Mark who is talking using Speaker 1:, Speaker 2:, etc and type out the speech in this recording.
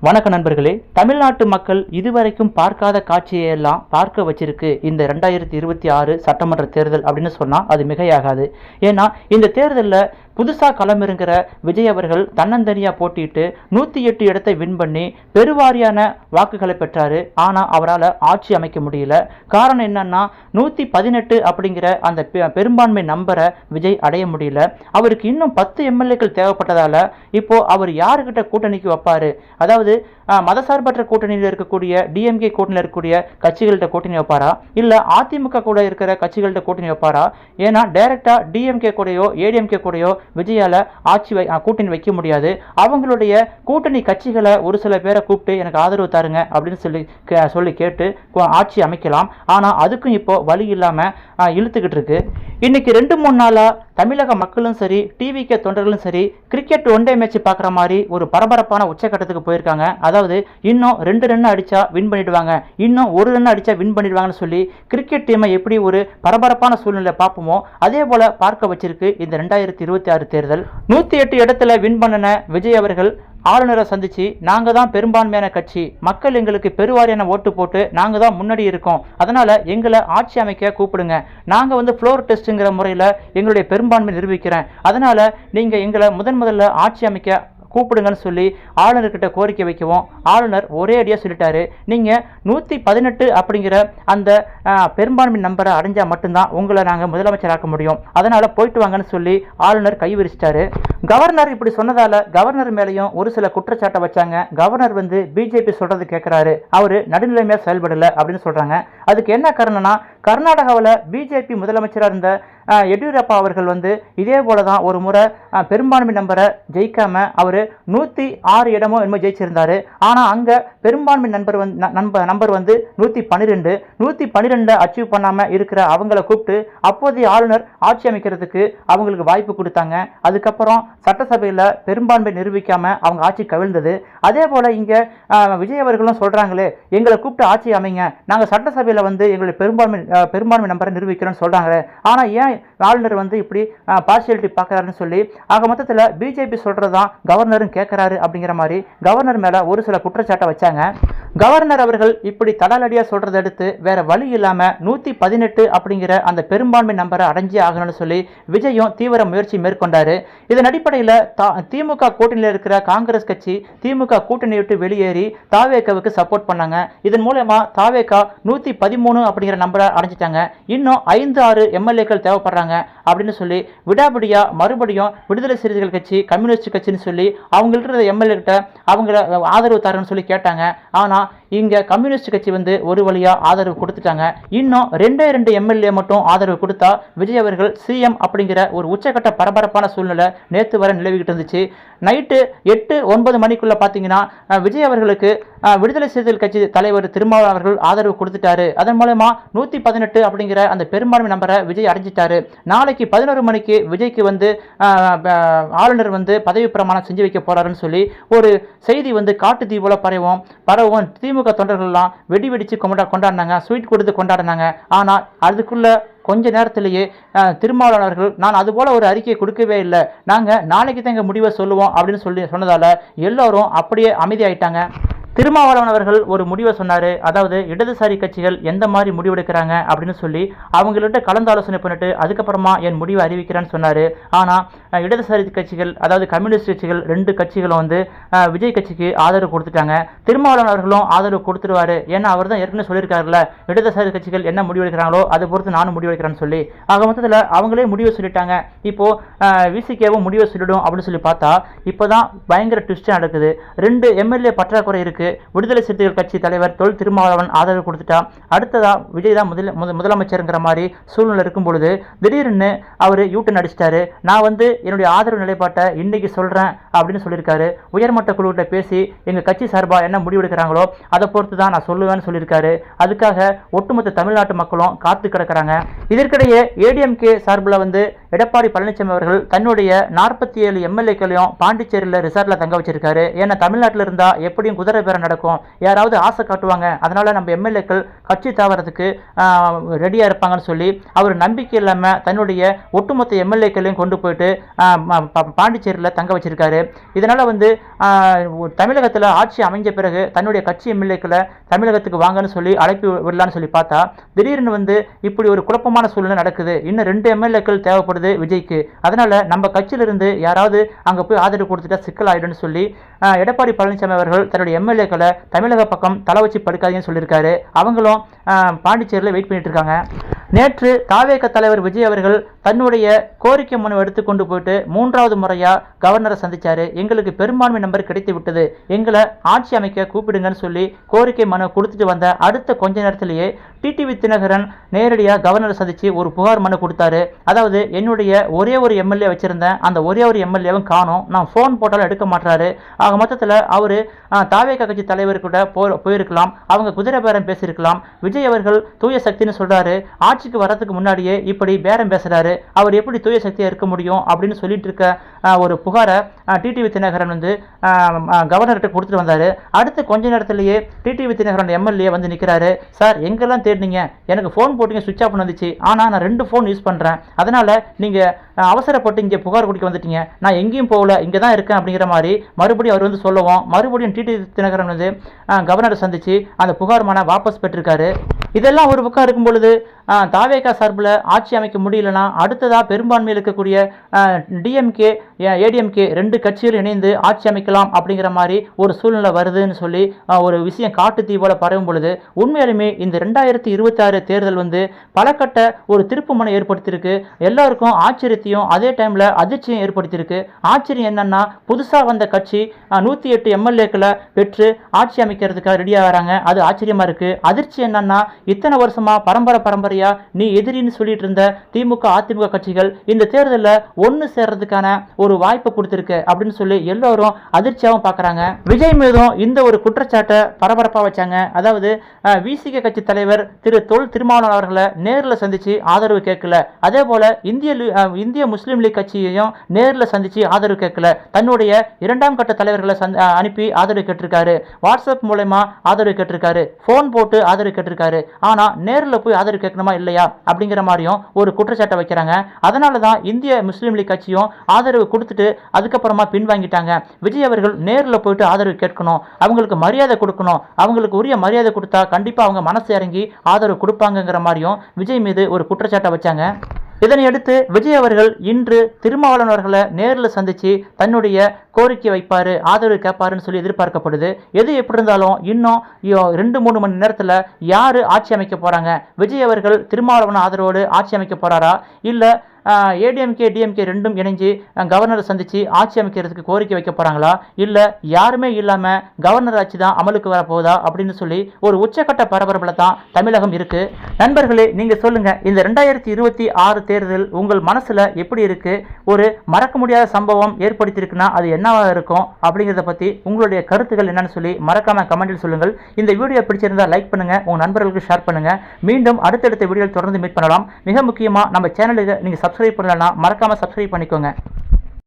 Speaker 1: வணக்க நண்பர்களே, தமிழ்நாட்டு மக்கள் இதுவரைக்கும் பார்க்காத காட்சியை எல்லாம் பார்க்க வச்சிருக்கு இந்த 2026 சட்டமன்ற தேர்தல் அப்படின்னு சொன்னா அது மிகையாகாது. ஏன்னா இந்த தேர்தலில் புதுசாக களமிறங்குற விஜய் அவர்கள் தன்னந்தனியாக போட்டிட்டு 108 இடத்தை வின் பண்ணி பெருவாரியான வாக்குகளை பெற்றாரு. ஆனால் அவரால் ஆட்சி அமைக்க முடியல. காரணம் என்னன்னா 118 அப்படிங்கிற அந்த பெரும்பான்மை நம்பரை விஜய் அடைய முடியல. அவருக்கு இன்னும் 10 எம்எல்ஏக்கள் தேவைப்பட்டதால இப்போ அவர் யாருக்கிட்ட கூட்டணிக்கு வைப்பாரு? அதாவது மதசார்பற்ற கூட்டணியில் இருக்கக்கூடிய டிஎம்கே கூட்டணியில் இருக்கக்கூடிய கட்சிகள்கிட்ட கூட்டணி வைப்பாரா, இல்ல அதிமுக கூட இருக்கிற கட்சிகள்கிட்ட கூட்டணி வைப்பாரா? ஏன்னா டைரக்டா டிஎம்கே கூடயோ ஏடிஎம்கே கூடயோ விஜயால கூட்டணி வைக்க முடியாது. அவங்களுடைய கூட்டணி கட்சிகளை ஒரு சில பேரை கூப்பிட்டு எனக்கு ஆதரவு தாருங்க அப்படின்னு சொல்லி கேட்டு ஆட்சி அமைக்கலாம். ஆனா அதுக்கும் இப்போ வழி இல்லாம இழுத்துக்கிட்டு இருக்கு. இன்னைக்கு 2-3 நாளா தமிழக மக்களும் சரி, டிவிகே தொண்டர்களும் சரி, கிரிக்கெட் ஒன் டே மேட்ச் பார்க்குற மாதிரி ஒரு பரபரப்பான உச்சக்கட்டத்துக்கு போயிருக்காங்க. அதாவது இன்னும் 2 ரன் அடிச்சா வின் பண்ணிடுவாங்க, இன்னும் 1 ரன் அடிச்சா வின் பண்ணிடுவாங்கன்னு சொல்லி கிரிக்கெட் டீமை எப்படி ஒரு பரபரப்பான சூழ்நிலை பார்ப்போமோ அதே போல பார்க்க வச்சிருக்கு இந்த 2026 தேர்தல். 108 இடத்துல வின் பண்ணின விஜய் அவர்கள் ஆளுநரை சந்திச்சு, நாங்கள் தான் பெரும்பான்மையான கட்சி, மக்கள் எங்களுக்கு பெருவாரியான ஓட்டு போட்டு நாங்கள் தான் முன்னாடி இருக்கோம், அதனால எங்களை ஆட்சி அமைக்க கூப்பிடுங்க, நாங்கள் ஃப்ளோர் டெஸ்ட்டுங்கிற முறையில் எங்களுடைய பெரும்பான்மை நிரூபிக்கிறேன், அதனால நீங்கள் எங்களை முதல்ல ஆட்சி அமைக்க கூப்பிடுங்கன்னு சொல்லி ஆளுநர்கிட்ட கோரிக்கை வைக்கவும் ஆளுநர் ஒரே அடியாக சொல்லிட்டாரு, நீங்கள் 118 அப்படிங்கிற அந்த பெரும்பான்மை நம்பரை அடைஞ்சால் மட்டும்தான் உங்களை நாங்கள் முதலமைச்சராக்க முடியும், அதனால் போயிட்டு வாங்கன்னு சொல்லி ஆளுநர் கைவிரிச்சிட்டாரு. கவர்னர் இப்படி சொன்னதால கவர்னர் மேலேயும் ஒரு சில குற்றச்சாட்டை வச்சாங்க. கவர்னர் பிஜேபி சொல்றது கேட்குறாரு, அவர் நடுநிலைமையாக செயல்படலை அப்படின்னு சொல்கிறாங்க. அதுக்கு என்ன காரணம்னா, கர்நாடகாவில் பிஜேபி முதலமைச்சராக இருந்த எடியூரப்பா அவர்கள் இதே போல தான் ஒரு முறை பெரும்பான்மை நம்பரை ஜெயிக்காம அவர் 106 இடமோ என்னமோ ஜெயிச்சிருந்தாரு. ஆனால் அங்கே பெரும்பான்மை நம்பர் 112 அச்சீவ் பண்ணாமல் இருக்கிற அவங்கள கூப்பிட்டு அப்போதைய ஆளுநர் ஆட்சி அமைக்கிறதுக்கு அவங்களுக்கு வாய்ப்பு கொடுத்தாங்க. அதுக்கப்புறம் சட்டசபையில் பெரும்பான்மை நிரூபிக்காம அவங்க ஆட்சி கவிழ்ந்தது. அதே போல் இங்கே விஜய் அவர்களும் சொல்கிறாங்களே, எங்களை கூப்பிட்டு ஆட்சி அமைங்க, நாங்கள் சட்டசபையில் எங்களுடைய பெரும்பான்மை நம்பரை நிரூபிக்கிறோன்னு சொல்கிறாங்களே, ஆனால் ஏன் ஆளுநர் இப்படி பார்சியாலிட்டி பார்க்குறாருன்னு சொல்லி ஆக மொத்தத்தில் பிஜேபி சொல்கிறதான் கவர்னரும் கேட்குறாரு அப்படிங்கிற மாதிரி கவர்னர் மேலே ஒரு சில குற்றச்சாட்டை வச்சாங்க. கவர்னர் அவர்கள் இப்படி தடாலடியாக சொல்கிறத எடுத்து வேற வழி இல்லாமல் 118 அப்படிங்கிற அந்த பெரும்பான்மை நம்பரை அடைஞ்சே ஆகணும்னு சொல்லி விஜயும் தீவிர முயற்சி மேற்கொண்டாரு. இதன் அடிப்படையில் திமுக கூட்டணியில் இருக்கிற காங்கிரஸ் கட்சி திமுக கூட்டணியை விட்டு வெளியேறி தாவேகாவுக்கு சப்போர்ட் பண்ணாங்க. இதன் மூலமா தாவேகா 113 அப்படிங்கிற நம்பரை அடைஞ்சிட்டாங்க. இன்னும் 5-6 எம்எல்ஏக்கள் தேவைப்படுறாங்க அப்படின்னு சொல்லி விடாபிடியா மறுபடியும் விடுதலை சிறுத்தைகள் கட்சி, கம்யூனிஸ்ட் கட்சின்னு சொல்லி அவங்கள்ட்ட எம்எல்ஏ கிட்ட அவங்கள ஆதரவு தரேன்னு சொல்லி கேட்டாங்க. ஆனால் இங்கே கம்யூனிஸ்ட் கட்சி ஒரு வழியாக ஆதரவு கொடுத்துட்டாங்க. இன்னும் 2 எம்எல்ஏ மட்டும் ஆதரவு கொடுத்தா விஜய் அவர்கள் சிஎம் அப்படிங்கிற ஒரு உச்சக்கட்ட பரபரப்பான சூழ்நிலை நேற்று வரை நிலவிக்கிட்டு இருந்துச்சு. நைட்டு 8-9 மணிக்குள்ள பார்த்தீங்கன்னா விஜய் அவர்களுக்கு விடுதலை சிறுத்தைகள் கட்சி தலைவர் திருமாவளவன் அவர்கள் ஆதரவு கொடுத்துட்டாரு. அதன் மூலமா 118 அப்படிங்கிற அந்த பெரும்பான்மை நம்பரை விஜய் அடைஞ்சிட்டாரு. நாளைக்கு 11 மணிக்கு விஜய்க்கு ஆளுநர் பதவி பிரமாணம் செஞ்சு வைக்க போறாருன்னு சொல்லி ஒரு செய்தி காட்டு தீ போல பரவும் திமுக தொண்டர்கள்லாம் வெடி வெடிச்சு கொண்டாடினாங்க, ஸ்வீட் கொடுத்து கொண்டாடினாங்க. ஆனால் அதுக்குள்ள கொஞ்ச நேரத்திலேயே திருமாவளவர்கள் நான் அதுபோல ஒரு அறிக்கையை கொடுக்கவே இல்லை, நாங்கள் நாளைக்கு தான் எங்கள் முடிவை சொல்லுவோம் அப்படின்னு சொன்னதால எல்லோரும் அப்படியே அமைதியாயிட்டாங்க. திருமாவளவன் அவர்கள் ஒரு முடிவை சொன்னார். அதாவது இடதுசாரி கட்சிகள் எந்த மாதிரி முடிவெடுக்கிறாங்க அப்படின்னு சொல்லி அவங்கள்ட்ட கலந்து ஆலோசனை பண்ணிட்டு அதுக்கப்புறமா என் முடிவை அறிவிக்கிறேன்னு சொன்னார். ஆனால் இடதுசாரி கட்சிகள், அதாவது கம்யூனிஸ்ட் கட்சிகள் 2 கட்சிகளும் விஜய் கட்சிக்கு ஆதரவு கொடுத்துட்டாங்க. திருமாவளவன் அவர்களும் ஆதரவு கொடுத்துருவாரு, ஏன்னா அவர் தான் ஏற்கனவே சொல்லியிருக்காருல்ல, இடதுசாரி கட்சிகள் என்ன முடிவெடுக்கிறாங்களோ அதை பொறுத்து நானும் முடிவெடுக்கிறேன்னு சொல்லி. ஆக மொத்தத்தில் அவங்களே முடிவை சொல்லிட்டாங்க. இப்போ விசிகேவும் முடிவை சொல்லிடும் அப்படின்னு சொல்லி பார்த்தா இப்போதான் பயங்கர ட்விஸ்ட் நடக்குது. 2 எம்எல்ஏ பற்றாக்குறை இருக்கு. விடுதலை சிறுத்தைகள் கட்சி தலைவர் தொல் திருமாவளவன் ஆதரவு கொடுத்துட்டா அடுத்ததா விஜய் தான் முதலமைச்சருங்கிற மாதிரி சூழ்நிலை இருக்கும் பொழுது திடீர்னு அவர் யூட்டன் அடிச்சிட்டாரு. நான் என்னுடைய ஆதரவு நிலைப்பாட்டை இன்னைக்கு சொல்றேன் அப்படின்னு சொல்லியிருக்காரு. உயர்மட்ட குழுவிட்ட பேசி எங்க கட்சி சார்பா என்ன முடிவெடுக்கிறாங்களோ அதை பொறுத்து தான் நான் சொல்லுவேன்னு சொல்லியிருக்காரு. அதுக்காக ஒட்டுமொத்த தமிழ்நாட்டு மக்களும் காத்து கிடக்கிறாங்க. இதற்கிடையே ஏடிஎம்கே சார்பில் எடப்பாடி பழனிசாமி அவர்கள் தன்னுடைய 47 எம்எல்ஏக்களையும் பாண்டிச்சேரியில் ரிசார்ட்ல தங்க வச்சிருக்காரு. ஏன்னா தமிழ்நாட்டில் இருந்தா எப்படியும் குதிரை பேர வியாபாரம் நடக்கும், யாராவது ஆசை காட்டுவாங்க, அதனால நம்ம எம்எல்ஏக்கள் கட்சி தாவறதுக்கு ரெடியா இருப்பாங்கன்னு சொல்லி அவர் நம்பிக்கை இல்லாம தன்னுடைய ஒட்டுமொத்த எம்எல்ஏக்களையும் கொண்டு போயிட்டு பாண்டிச்சேரியில் தங்க வச்சிருக்காரு. இதனால வந்து தமிழகத்தில் ஆட்சி அமைஞ்ச பிறகு தன்னுடைய கட்சி எம்எல்ஏக்களை தமிழகத்துக்கு வாங்கன்னு சொல்லி அழைப்பு விடலான்னு சொல்லி பார்த்தா திடீர்னு வந்து இப்படி ஒரு குழப்பமான சூழ்நிலை நடக்குது. இன்னும் 2 எம்எல்ஏக்கள் தேவைப்படுது விஜய்க்கு, அதனால நம்ம கட்சியிலிருந்து யாராவது அங்கே போய் ஆதரவு கொடுத்துட்டா சிக்கல் ஆயிடும்னு சொல்லி எடப்பாடி பழனிசாமி அவர்கள் தன்னுடைய எம்எல்ஏக்களை தமிழக பக்கம் தலை வச்சு படுக்காதீங்கன்னு சொல்லியிருக்காரு. அவங்களும் பாண்டிச்சேரியில் வெயிட் பண்ணிட்டு இருக்காங்க. நேற்று தாவேக தலைவர் விஜய் அவர்கள் தன்னுடைய கோரிக்கை மனு எடுத்துக்கொண்டு போயிட்டு 3வது முறையா கவர்னரை சந்திச்சாரு. எங்களுக்கு பெரும்பான்மை நம்பர் கிடைத்து விட்டது, எங்களை ஆட்சி அமைக்க கூப்பிடுங்கன்னு சொல்லி கோரிக்கை மனு கொடுத்துட்டு வந்த அடுத்த கொஞ்ச நேரத்திலேயே டிடிவி தினகரன் நேரடியாக கவர்னரை சந்திச்சு ஒரு புகார் மனு கொடுத்தாரு. அதாவது என்னுடைய ஒரே ஒரு எம்எல்ஏ வச்சிருந்தேன், அந்த ஒரே ஒரு எம்எல்ஏவும் காணோம், நான் ஃபோன் போட்டாலும் எடுக்க மாட்டாரு. ஆக மொத்தத்தில் அவரு தாவேக கட்சி தலைவர் கூட போயிருக்கலாம், அவங்க குதிரை பேரம் பேசியிருக்கலாம். விஜய் அவர்கள் தூய சக்தின்னு சொல்றாரு, ஆட்சிக்கு வரதுக்கு முன்னாடியே இப்படி பேரம் பேசுறாரு, அவர் எப்படி தூய சக்தியா இருக்க முடியும் அப்படின்னு சொல்லிட்டு இருக்க ஒரு புகாரை டிடிவி தினகரன் வந்து கவர்னர்கிட்ட கொடுத்துட்டு வந்தாரு. அடுத்து கொஞ்ச நேரத்திலேயே டிடிவி தினகரன் எம்எல்ஏ வந்து நிற்கிறாரு. சார் எங்கெல்லாம் தேடினீங்க, எனக்கு ஃபோன் போட்டீங்க, சுவிட்ச் ஆஃப் வந்துச்சு, ஆனால் நான் 2 ஃபோன் யூஸ் பண்ணுறேன், அதனால நீங்கள் அவசரப்பட்டு இங்கே புகார் கொடுக்க வந்துட்டீங்க, நான் எங்கேயும் போகல, இங்கே தான் இருக்கேன் அப்படிங்கிற மாதிரி மறுபடியும் அவர் வந்து சொல்லவும் மறுபடியும் டிடிவி தினகரன் வந்து கவர்னரை சந்திச்சு அந்த புகார் மனை வாபஸ் பெற்றிருக்காரு. இதெல்லாம் ஒரு பக்கம் இருக்கும் பொழுது தாவேகா சார்பில் ஆட்சி அமைக்க முடியலன்னா அடுத்ததாக பெரும்பான்மையில் இருக்கக்கூடிய டிஎம்கே ஏடிஎம்கே 2 கட்சிகள் இணைந்து ஆட்சி அமைக்கலாம் அப்படிங்கிற மாதிரி ஒரு சூழ்நிலை வருதுன்னு சொல்லி ஒரு விஷயம் காட்டு தீ போல பரவும் பொழுது உண்மையாலுமே இந்த 2026 தேர்தல் வந்து பலகட்ட ஒரு திருப்புமுனை ஏற்படுத்தியிருக்கு. எல்லாருக்கும் ஆச்சரியத்தையும் அதே டைமில் அதிர்ச்சியும் ஏற்படுத்தியிருக்கு. ஆச்சரியம் என்னன்னா புதுசாக வந்த கட்சி 108 எம்எல்ஏக்களை பெற்று ஆட்சி அமைக்கிறதுக்காக ரெடியாக வராங்க, அது ஆச்சரியமா இருக்கு. அதிர்ச்சி என்னன்னா இத்தனை வருஷமா பரம்பரையா நீ எதிரின்னு சொல்லிட்டு இருந்த திமுக அதிமுக கட்சிகள் இந்த தேர்தலில் ஒன்று சேர்றதுக்கான ஒரு வாய்ப்பை கொடுத்திருக்கு அப்படின்னு சொல்லி எல்லாரும் அதிர்ச்சியாகவும் பார்க்குறாங்க. விஜய் மீதும் இந்த ஒரு குற்றச்சாட்டை பரபரப்பாக வச்சாங்க. அதாவது விசிக கட்சி தலைவர் திரு தொல் திருமாவளவன் அவர்களை நேரில் சந்திச்சு ஆதரவு கேட்கல, அதே போல இந்திய முஸ்லீம் லீக் கட்சியையும் நேரில் சந்திச்சு ஆதரவு கேட்கல, தன்னுடைய 2ஆம் கட்ட தலைவர்களை அனுப்பி ஆதரவு கேட்டிருக்காரு, வாட்ஸ்அப் மூலமா ஆதரவு கேட்டிருக்காரு, ஃபோன் போட்டு ஆதரவு கேட்டிருக்காரு, ஆனா நேரில் போய் ஆதரவு கேட்கணுமா இல்லையா அப்படிங்கிற மாதிரியும் ஒரு குற்றச்சாட்டை வைக்கிறாங்க. அதனால தான் இந்திய முஸ்லீம் லீக் கட்சியும் ஆதரவு கொடுத்துட்டு அதுக்கப்புறமா பின்வாங்கிட்டாங்க. விஜய் அவர்கள் நேரில் போயிட்டு ஆதரவு கேட்கணும், அவங்களுக்கு மரியாதை கொடுக்கணும், அவங்களுக்கு உரிய மரியாதை கொடுத்தா கண்டிப்பா அவங்க மனசு இறங்கி ஆதரவு கொடுப்பாங்கிற மாதிரியும் விஜய் மீது ஒரு குற்றச்சாட்டை வச்சாங்க. இதனையடுத்து விஜய் அவர்கள் இன்று திருமாவளவன் அவர்களை நேரில் சந்திச்சு தன்னுடைய கோரிக்கை வைப்பாரு, ஆதரவு கேட்பாருன்னு சொல்லி எதிர்பார்க்கப்படுது. எது எப்படி இருந்தாலும் இன்னும் 2-3 மணி நேரத்தில் யாரு ஆட்சி அமைக்க போறாங்க, விஜய் அவர்கள் திருமாவளவன் ஆதரவோடு ஆட்சி அமைக்க போறாரா, இல்லை ஏடிஎம்கே டிஎம்கே 2ம் இணைஞ்சு கவர்னரை சந்திச்சு ஆட்சி அமைக்கிறதுக்கு கோரிக்கை வைக்க போறாங்களா, இல்லை யாருமே இல்லாம கவர்னர் ஆட்சி தான் அமலுக்கு வரப்போகுதா அப்படின்னு சொல்லி ஒரு உச்சக்கட்ட பரபரப்புல தான் தமிழகம் இருக்கு. நண்பர்களே, நீங்க சொல்லுங்க, இந்த 2026 தேர்தல் உங்கள் மனசுல எப்படி இருக்கு? ஒரு மறக்க முடியாத சம்பவம் ஏற்படுத்தியிருக்குன்னா அது என்னவா இருக்கும் அப்படிங்கிறத பத்தி உங்களுடைய கருத்துக்கள் என்னன்னு சொல்லி மறக்காம கமெண்டில் சொல்லுங்கள். இந்த வீடியோ பிடிச்சிருந்தா லைக் பண்ணுங்க, உங்க நண்பர்களுக்கு ஷேர் பண்ணுங்க. மீண்டும் அடுத்தடுத்த வீடியோவில் தொடர்ந்து மீட் பண்ணலாம். மிக முக்கியமா நம்ம சேனலுக்கு நீங்க சப்ஸ்கிரைப் பண்ணலன்னா மறக்காம சப்ஸ்கிரைப் பண்ணிக்கோங்க.